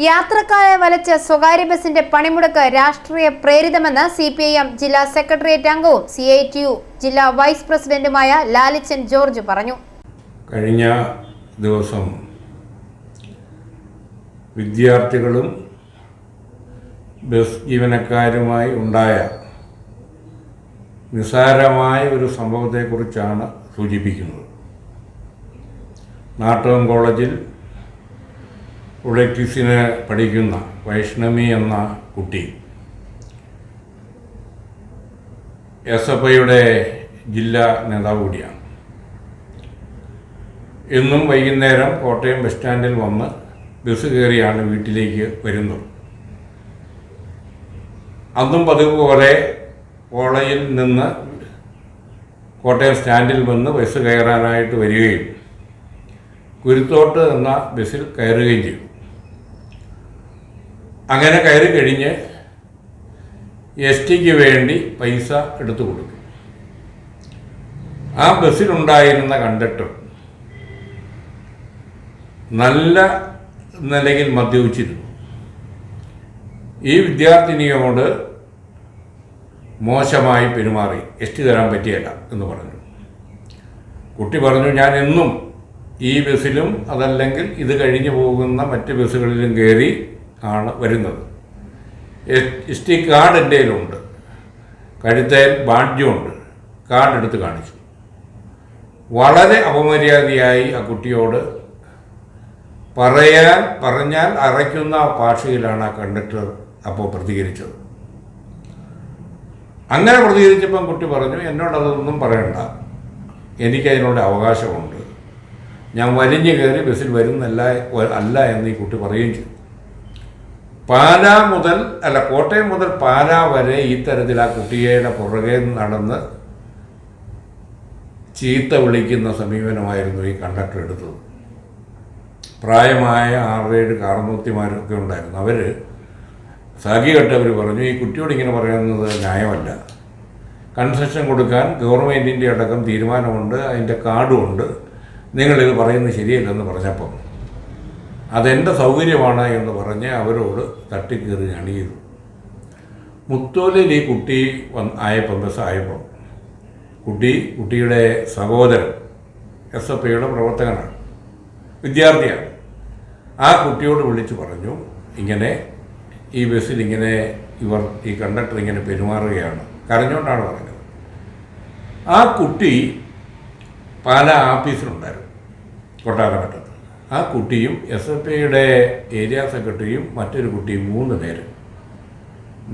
യാത്രക്കാരെ വലച്ച് സ്വകാര്യ ബസിന്റെ പണിമുടക്ക് രാഷ്ട്രീയ പ്രേരിതമെന്ന് CPIM ജില്ലാ സെക്രട്ടേറിയറ്റ് അംഗവും CITU ജില്ലാ വൈസ് പ്രസിഡന്റുമായ ലാലിച്ചൻ ജോർജ് പറഞ്ഞു. കഴിഞ്ഞ ദിവസം വിദ്യാർത്ഥികളും ബസ് ജീവനക്കാരുമായി ഉണ്ടായ നിസ്സാരമായ ഒരു സംഭവത്തെക്കുറിച്ചാണ് സൂചിപ്പിക്കുന്നത്. നാട്ടകം കോളേജിൽ ഒളിറ്റിക്സിന് പഠിക്കുന്ന വൈഷ്ണവി എന്ന കുട്ടി SFIയുടെ ജില്ലാ നേതാവ് കൂടിയാണ്. എന്നും വൈകുന്നേരം കോട്ടയം ബസ് സ്റ്റാൻഡിൽ വന്ന് ബസ് കയറിയാണ് വീട്ടിലേക്ക് വരുന്നത്. അന്നും പതിവ് പോലെ കോളേജിൽ നിന്ന് കോട്ടയം സ്റ്റാൻഡിൽ വന്ന് ബസ് കയറാനായിട്ട് വരികയും കുരുത്തോട്ട് എന്ന ബസ്സിൽ കയറുകയും ചെയ്തു. അങ്ങനെ കയറി കഴിഞ്ഞ് STക്ക് വേണ്ടി പൈസ എടുത്തു കൊടുക്കും. ആ ബസ്സിലുണ്ടായിരുന്ന കണ്ടക്ടർ നല്ല നിലയിൽ മദ്യപിച്ചിരുന്നു. ഈ വിദ്യാർത്ഥിനിയോട് മോശമായി പെരുമാറി ST തരാൻ പറ്റിയല്ല എന്ന് പറഞ്ഞു. കുട്ടി പറഞ്ഞു, ഞാൻ എന്നും ഈ ബസ്സിലും അതല്ലെങ്കിൽ ഇത് കഴിഞ്ഞു പോകുന്ന മറ്റ് ബസ്സുകളിലും കയറി ആണ് വരുന്നത്. ST കാർഡ് എൻ്റെ കയ്യിലുണ്ട്, കഴുത്തേൽ ബാഡ്ജുമുണ്ട്. കാർഡ് എടുത്ത് കാണിച്ചു. വളരെ അപമര്യാദയായി ആ കുട്ടിയോട് പറഞ്ഞാൽ അറയ്ക്കുന്ന ഭാഷയിലാണ് ആ കണ്ടക്ടർ അപ്പോൾ പ്രതികരിച്ചത്. അങ്ങനെ പ്രതികരിച്ചപ്പം കുട്ടി പറഞ്ഞു, എന്നോടതൊന്നും പറയണ്ട, എനിക്കതിനുള്ള അവകാശമുണ്ട്, ഞാൻ വലിഞ്ഞു കയറി ബസ്സിൽ വരുന്നല്ല എന്ന് ഈ കുട്ടി പറയുകയും ചെയ്തു. കോട്ടയം മുതൽ പാലാ വരെ ഈ തരത്തിൽ ആ കുട്ടിയുടെ പുറകെ നടന്ന് ചീത്ത വിളിക്കുന്ന സമീപനമായിരുന്നു ഈ കണ്ടക്ടർ എടുത്തത്. പ്രായമായ 6-7 കാർന്നൂത്തിമാരൊക്കെ ഉണ്ടായിരുന്നു. അവർ സഖികെട്ടവർ പറഞ്ഞു, ഈ കുട്ടിയോട് ഇങ്ങനെ പറയുന്നത് ന്യായമല്ല, കൺസെഷൻ കൊടുക്കാൻ ഗവൺമെൻറ്റിൻ്റെ അടക്കം തീരുമാനമുണ്ട്, അതിൻ്റെ കാർഡുമുണ്ട്, നിങ്ങളിത് പറയുന്നത് ശരിയല്ലെന്ന് പറഞ്ഞപ്പം അതെൻ്റെ സൗകര്യമാണ് എന്ന് പറഞ്ഞ് അവരോട് തട്ടിക്കയറുകയാണ് ചെയ്തു. മുത്തോലിൽ ഈ കുട്ടി ബസ്സായപ്പം കുട്ടിയുടെ സഹോദരൻ SFIയുടെ പ്രവർത്തകനാണ്, വിദ്യാർത്ഥിയാണ്. ആ കുട്ടിയോട് വിളിച്ചു പറഞ്ഞു, ഇങ്ങനെ ഈ ബസ്സിൽ ഇങ്ങനെ ഈ കണ്ടക്ടർ ഇങ്ങനെ പെരുമാറുകയാണ്. കരഞ്ഞുകൊണ്ടാണ് പറഞ്ഞത്. ആ കുട്ടി പാലാ ആഫീസിലുണ്ടായിരുന്നു, കൊട്ടാരമറ്റത്ത്. ആ കുട്ടിയും SFIയുടെ ഏരിയ സെക്രട്ടറിയും മറ്റൊരു കുട്ടിയും 3 പേര്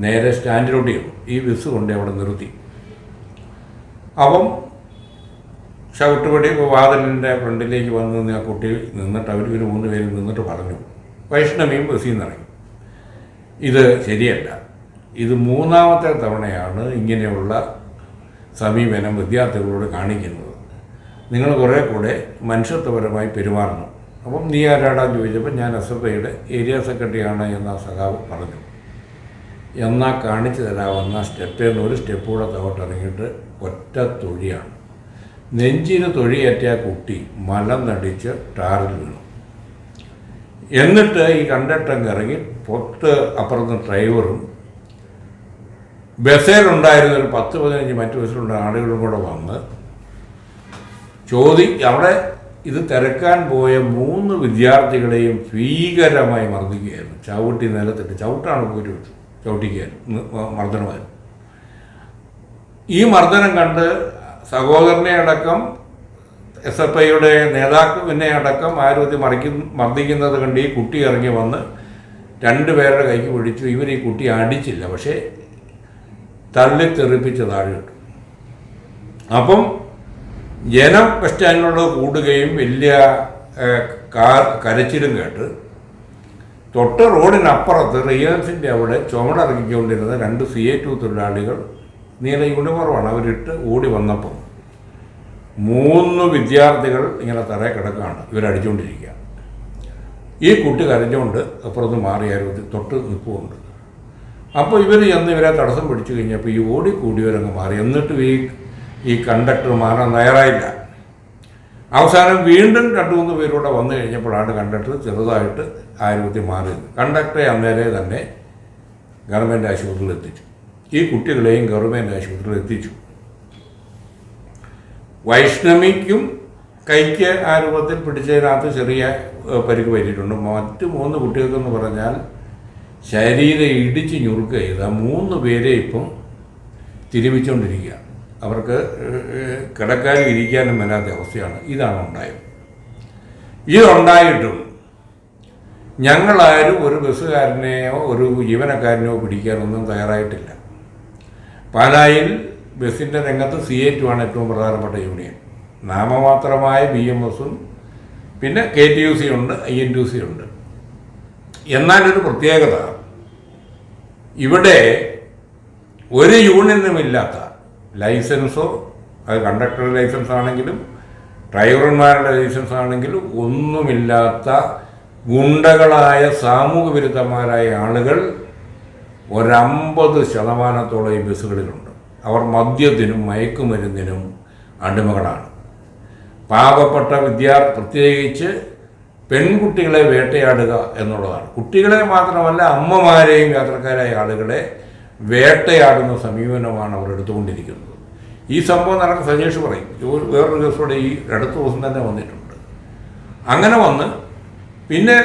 നേരെ സ്റ്റാൻഡിലോട്ട് ചെയ്തു. ഈ ബസ് കൊണ്ട് അവിടെ നിർത്തി. അപ്പം ചവിട്ടുപടി വാതിലിൻ്റെ ഫ്രണ്ടിലേക്ക് വന്ന് ആ കുട്ടി നിന്നിട്ട് അവർ 3 പേരും നിന്നിട്ട് പറഞ്ഞു, വൈഷ്ണവിയും ബസ്സിൽ നിന്ന് ഇറങ്ങി. ഇത് ശരിയല്ല, ഇത് 3ാമത്തെ തവണയാണ് ഇങ്ങനെയുള്ള സമീപനം വിദ്യാർത്ഥികളോട് കാണിക്കുന്നത്. നിങ്ങൾ കുറേ കൂടെ മനുഷ്യത്വപരമായി പെരുമാറണം. അപ്പം നീ ആരാടാന്ന് ചോദിച്ചപ്പോൾ ഞാൻ SFIയുടെ ഏരിയ സെക്രട്ടറിയാണ് എന്ന സഖാവ് പറഞ്ഞു. എന്നാൽ കാണിച്ചു തരാവുന്ന സ്റ്റെപ്പേന്ന് ഒരു സ്റ്റെപ്പ് കൂടെ തവട്ടിറങ്ങിയിട്ട് ഒറ്റ തൊഴിയാണ്. നെഞ്ചിന് തൊഴിയേറ്റ കുട്ടി മലം നടിച്ച് ടാറിൽ വീണു. എന്നിട്ട് ഈ കണ്ടക്ടർ ഇറങ്ങി അപ്പുറത്ത് ഡ്രൈവറും ബസ്സിലുണ്ടായിരുന്ന ഒരു 10-15 മറ്റു ബസ്സിലുള്ള ആളുകളും കൂടെ വന്ന് അവിടെ ഇത് തിരക്കാൻ പോയ 3 വിദ്യാർത്ഥികളെയും ഭീകരമായി മർദ്ദിക്കുകയായിരുന്നു. ചവിട്ടി നിലത്തിട്ട് ചവിട്ടാണ് പോയിട്ട് ചവിട്ടിക്കുകയായിരുന്നു, മർദ്ദനമായിരുന്നു. ഈ മർദ്ദനം കണ്ട് സഹോദരനെ അടക്കം SFIയുടെ നേതാവിനെ അടക്കം ആരോഗ്യം മർദ്ദിക്കുന്നത് കണ്ട് ഈ കുട്ടി ഇറങ്ങി വന്ന് 2 പേരുടെ കൈക്ക് പിടിച്ചു. ഇവർ ഈ കുട്ടിയെ അടിച്ചില്ല, പക്ഷേ തള്ളിത്തെറിപ്പിച്ച് താഴെ ഇട്ടു. അപ്പം ജനം ബസ് സ്റ്റാൻഡിനോട് കൂടുകയും വലിയ കരച്ചിലും കേട്ട് തൊട്ട് റോഡിനപ്പുറത്ത് റിയൽസിൻ്റെ അവിടെ ചുമടിറക്കിക്കൊണ്ടിരുന്ന 2 CITU തൊഴിലാളികൾ നീല യൂണിഫോമാണ് അവരിട്ട് ഓടി വന്നപ്പോൾ 3 വിദ്യാർത്ഥികൾ ഇങ്ങനെ തറയെ കിടക്കുകയാണ്, ഇവരടിച്ചുകൊണ്ടിരിക്കുക. ഈ കുട്ടി കരഞ്ഞുകൊണ്ട് അപ്പുറത്ത് മാറിയായിരുന്നു, തൊട്ട് നിൽപ്പുണ്ട്. അപ്പോൾ ഇവർ ചെന്ന് ഇവരെ തടസ്സം പിടിച്ചു കഴിഞ്ഞപ്പോൾ ഈ ഓടിക്കൂടിയവരങ്ങ് മാറി. എന്നിട്ടും ഈ കണ്ടക്ടർ മാറാൻ തയ്യാറായില്ല. അവസാനം വീണ്ടും 2-3 പേരൂടെ വന്നു കഴിഞ്ഞപ്പോഴാണ് കണ്ടക്ടർ ചെറുതായിട്ട് ആരോഗ്യത്തിൽ മാറിയത്. കണ്ടക്ടറെ അന്നേരെ തന്നെ ഗവൺമെൻറ് ആശുപത്രിയിൽ എത്തിച്ചു. ഈ കുട്ടികളെയും ഗവൺമെൻറ് ആശുപത്രിയിൽ എത്തിച്ചു. വൈഷ്ണവിക്കും കൈക്ക് ആ രൂപത്തിൽ പിടിച്ചതിനകത്ത് ചെറിയ പരിക്ക് പറ്റിയിട്ടുണ്ട്. മറ്റ് 3 കുട്ടികൾക്കെന്ന് പറഞ്ഞാൽ ശരീരം ഇടിച്ച് ഞുറുക്കുക ചെയ്ത് 3 പേരെ ഇപ്പം തിരുമിച്ചുകൊണ്ടിരിക്കുക. അവർക്ക് കിടക്കാനും ഇരിക്കാനും വരാത്ത അവസ്ഥയാണ്. ഇതാണ് ഉണ്ടായത്. ഇതുണ്ടായിട്ടും ഞങ്ങളാരും ഒരു ബസ്സുകാരനെയോ ഒരു ജീവനക്കാരനെയോ പിടിക്കാനൊന്നും തയ്യാറായിട്ടില്ല. പാലായിൽ ബസ്സിൻ്റെ രംഗത്ത് CA2 ആണ് ഏറ്റവും പ്രധാനപ്പെട്ട യൂണിയൻ. നാമമാത്രമായ BMS-ഉം പിന്നെ KTUC ഉണ്ട്, INTUC ഉണ്ട്. എന്നാലൊരു പ്രത്യേകത, ഇവിടെ ഒരു യൂണിയനുമില്ലാത്ത ലൈസൻസോ, അത് കണ്ടക്ടർ ലൈസൻസ് ആണെങ്കിലും ഡ്രൈവർമാരുടെ ലൈസൻസ് ആണെങ്കിലും ഒന്നുമില്ലാത്ത ഗുണ്ടകളായ സാമൂഹ്യ വിരുദ്ധന്മാരായ ആളുകൾ 50% ഈ ബസ്സുകളിലുണ്ട്. അവർ മദ്യത്തിനും മയക്കുമരുന്നിനും അടിമകളാണ്. പാവപ്പെട്ട പ്രത്യേകിച്ച് പെൺകുട്ടികളെ വേട്ടയാടുക എന്നുള്ളതാണ്. കുട്ടികളെ മാത്രമല്ല അമ്മമാരെയും യാത്രക്കാരായ ആളുകളെ വേട്ടയാടുന്ന സമീപനമാണ് അവർ എടുത്തുകൊണ്ടിരിക്കുന്നത്. ഈ സംഭവം നടക്കുന്ന സജേഷ് പറയും. വേറൊരു ദിവസത്തോടെ ഈ അടുത്ത ദിവസം തന്നെ വന്നിട്ടുണ്ട്. അങ്ങനെ വന്ന് പിന്നെ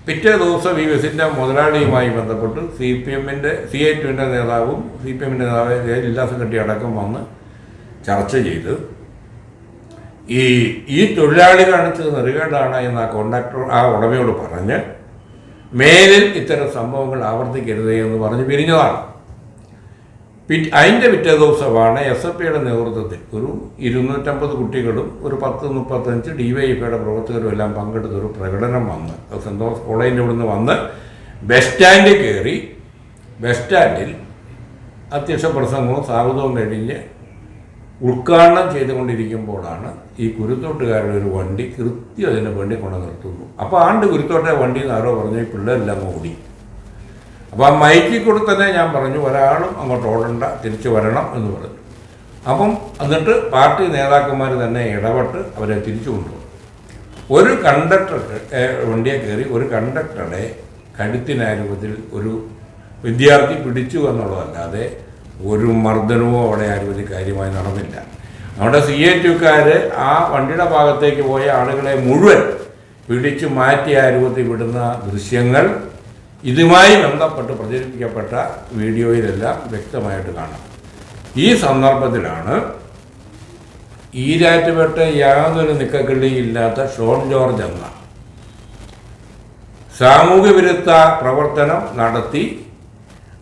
പിറ്റേ ദിവസം ഈ ബസ്സിൻ്റെ മുതലാളിയുമായി ബന്ധപ്പെട്ട് CA2-ൻ്റെ നേതാവും CPM-ൻ്റെ നേതാവ് ജില്ലാ സെക്രട്ടറി അടക്കം വന്ന് ചർച്ച ചെയ്ത് ഈ തൊഴിലാളി കാണിച്ചത് നെറുകേടാണ് എന്ന് ആ ഉടമയോട് പറഞ്ഞ് മേലിൽ ഇത്തരം സംഭവങ്ങൾ ആവർത്തിക്കരുതേ എന്ന് പറഞ്ഞ് പിരിഞ്ഞതാണ്. അതിൻ്റെ പിറ്റേ ദിവസമാണ് SFIയുടെ നേതൃത്വത്തിൽ ഒരു 250 കുട്ടികളും ഒരു 10-35 DYFIയുടെ പ്രവർത്തകരും എല്ലാം പങ്കെടുത്തൊരു പ്രകടനം വന്ന് സെൻറ് തോമസ് കോളേജിൻ്റെ ഇവിടെ നിന്ന് വന്ന് ബസ് സ്റ്റാൻഡിൽ കയറി ബസ് സ്റ്റാൻഡിൽ അധ്യക്ഷ പ്രസംഗവും സ്വാഗതവും കഴിഞ്ഞ് ഉദ്ഘാടനം ചെയ്തുകൊണ്ടിരിക്കുമ്പോഴാണ് ഈ കുരുത്തോട്ടുകാരുടെ ഒരു വണ്ടി കൃത്യം അതിന് വേണ്ടി കൊണ്ട് നിർത്തുന്നു. അപ്പോൾ കുരുത്തോട്ടെ വണ്ടി എന്ന് ആരോ പറഞ്ഞു, ഈ പിള്ളേരെല്ലാം ഓടി. അപ്പോൾ ആ മൈക്കിൽ കൂടെ തന്നെ ഞാൻ പറഞ്ഞു, ഒരാളും അങ്ങോട്ട് ഓടണ്ട, തിരിച്ചു വരണം എന്ന് പറഞ്ഞു. അപ്പം എന്നിട്ട് പാർട്ടി നേതാക്കന്മാർ തന്നെ ഇടപെട്ട് അവരെ തിരിച്ചു കൊണ്ടുപോകും. ഒരു കണ്ടക്ടർക്ക് വണ്ടിയെ കയറി ഒരു കണ്ടക്ടറുടെ കഴുത്തിനാരൂപത്തിൽ ഒരു വിദ്യാർത്ഥി പിടിച്ചു എന്നുള്ളതല്ലാതെ ഒരു മർദ്ദനമോ അവിടെ ആരും കാര്യമായി നടന്നില്ല. അവിടെ CA2-കാർ ആ വണ്ടിയുടെ ഭാഗത്തേക്ക് പോയ ആളുകളെ മുഴുവൻ പിടിച്ചു മാറ്റി ആ രൂപത്തിൽ വിടുന്ന ദൃശ്യങ്ങൾ ഇതുമായി ബന്ധപ്പെട്ട് പ്രചരിപ്പിക്കപ്പെട്ട വീഡിയോയിലെല്ലാം വ്യക്തമായിട്ട് കാണാം. ഈ സന്ദർഭത്തിലാണ് ഈരാറ്റുപേട്ട യാതൊരു നിക്കക്കിള്ളിയില്ലാത്ത ഷോൺ ജോർജ് എന്ന സാമൂഹ്യ വിരുദ്ധ പ്രവർത്തനം നടത്തി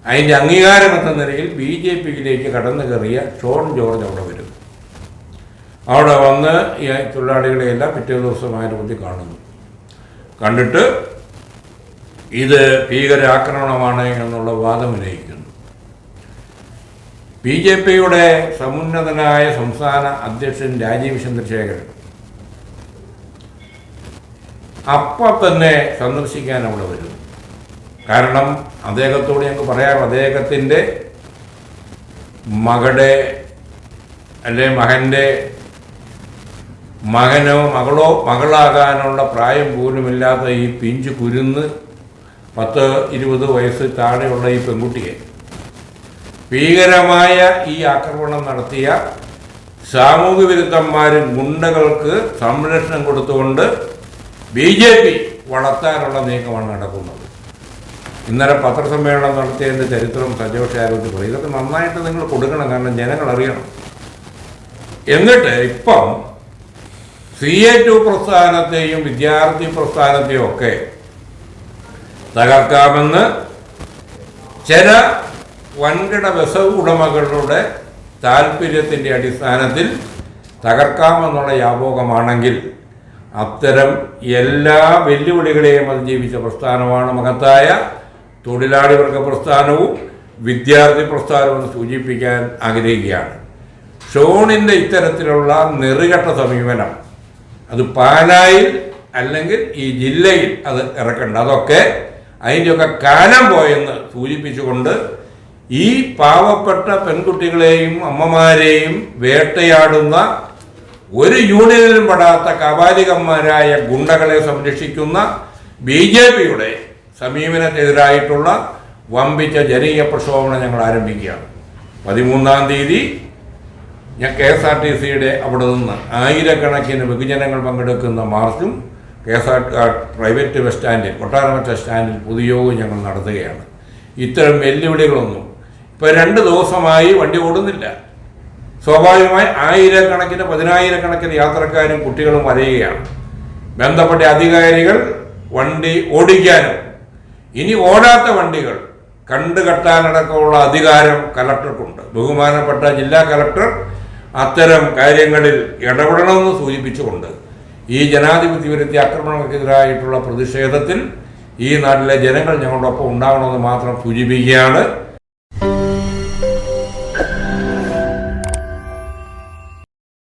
അതിൻ്റെ അംഗീകാരമെന്ന നിലയിൽ BJP-യിലേക്ക് കടന്നു കയറിയ ഷോൺ ജോർജ് അവിടെ വരുന്നു. അവിടെ വന്ന് ഈ തൊഴിലാളികളെയെല്ലാം പിറ്റേ ദിവസം ആരൂപത്തിൽ കാണുന്നു. കണ്ടിട്ട് ഇത് ഭീകരാക്രമണമാണ് എന്നുള്ള വാദം ഉന്നയിക്കുന്നു. BJP-യുടെ സമുന്നതനായ സംസ്ഥാന അധ്യക്ഷൻ രാജീവ് ചന്ദ്രശേഖരൻ അപ്പം തന്നെ സന്ദർശിക്കാൻ അവിടെ വരുന്നു. കാരണം അദ്ദേഹത്തോട് ഞങ്ങൾക്ക് പറയാം, അദ്ദേഹത്തിൻ്റെ മകൻ്റെ മകനോ മകളോ മകളാകാനുള്ള പ്രായം പോലുമില്ലാത്ത ഈ പിഞ്ചു കുരുന്ന് 10-20 വയസ്സ് താഴെയുള്ള ഈ പെൺകുട്ടിയെ ഭീകരമായ ഈ ആക്രമണം നടത്തിയ സാമൂഹ്യ വിരുദ്ധന്മാരും ഗുണ്ടകൾക്ക് സംരക്ഷണം കൊടുത്തുകൊണ്ട് BJP വളർത്താനുള്ള നീക്കമാണ് നടക്കുന്നത്. ഇന്നലെ പത്രസമ്മേളനം നടത്തിയതിൻ്റെ ചരിത്രം സജോഷ് ആരോഗ്യം പറയും. ഇതൊക്കെ നന്നായിട്ട് നിങ്ങൾ കൊടുക്കണം, കാരണം ജനങ്ങൾ അറിയണം. എന്നിട്ട് ഇപ്പം CA2 പ്രസ്ഥാനത്തെയും വിദ്യാർത്ഥി പ്രസ്ഥാനത്തെയും ഒക്കെ തകർക്കാമെന്ന് ചില വൻകിട ബസ് ഉടമകളുടെ താല്പര്യത്തിൻ്റെ അടിസ്ഥാനത്തിൽ തകർക്കാമെന്നുള്ള വ്യാപകമാണെങ്കിൽ അത്തരം എല്ലാ വെല്ലുവിളികളെയും അതിജീവിച്ച പ്രസ്ഥാനമാണ് മഹത്തായ തൊഴിലാളി വർഗ പ്രസ്ഥാനവും വിദ്യാർത്ഥി പ്രസ്ഥാനവും എന്ന് സൂചിപ്പിക്കാൻ ആഗ്രഹിക്കുകയാണ്. ഷോണിൻ്റെ ഇത്തരത്തിലുള്ള നെറുകെട്ട സമീപനം അത് പാലായിൽ അല്ലെങ്കിൽ ഈ ജില്ലയിൽ അത് ഇറക്കണ്ട, അതൊക്കെ അതിൻ്റെയൊക്കെ കാലം പോയെന്ന് സൂചിപ്പിച്ചുകൊണ്ട് ഈ പാവപ്പെട്ട പെൺകുട്ടികളെയും അമ്മമാരെയും വേട്ടയാടുന്ന ഒരു യൂണിയനിലും പെടാത്ത കബാലികന്മാരായ ഗുണ്ടകളെ സംരക്ഷിക്കുന്ന BJPയുടെ സമീപനത്തിനെതിരായിട്ടുള്ള വമ്പിച്ച ജനകീയ പ്രക്ഷോഭം ഞങ്ങൾ ആരംഭിക്കുകയാണ്. 13-ാം തീയതി KSRTCയുടെ അവിടെ നിന്ന് ആയിരക്കണക്കിന് ബഹുജനങ്ങൾ പങ്കെടുക്കുന്ന മാർച്ചും പ്രൈവറ്റ് ബസ് സ്റ്റാൻഡിൽ, കൊട്ടാരമറ്റ സ്റ്റാൻഡിൽ പൊതുയോഗവും ഞങ്ങൾ നടത്തുകയാണ്. ഇത്തരം വെല്ലുവിളികളൊന്നും ഇപ്പോൾ 2 ദിവസമായി വണ്ടി ഓടുന്നില്ല. സ്വാഭാവികമായി ആയിരക്കണക്കിന് 10,000-കണക്കിന് യാത്രക്കാരും കുട്ടികളും വരികയാണ്. ബന്ധപ്പെട്ട അധികാരികൾ വണ്ടി ഓടിക്കാനും ഇനി ഓടാത്ത വണ്ടികൾ കണ്ടുകെട്ടാനടക്കമുള്ള അധികാരം കലക്ടർക്കുണ്ട്. ബഹുമാനപ്പെട്ട ജില്ലാ കലക്ടർ അത്തരം കാര്യങ്ങളിൽ ഇടപെടണമെന്ന് സൂചിപ്പിച്ചുകൊണ്ട് ഈ ജനാധിപത്യ വിരുദ്ധ ആക്രമണങ്ങൾക്കെതിരായിട്ടുള്ള പ്രതിഷേധത്തിൽ ഈ നാട്ടിലെ ജനങ്ങൾ ഞങ്ങളോടൊപ്പം ഉണ്ടാകണമെന്ന് മാത്രം സൂചിപ്പിക്കുകയാണ്.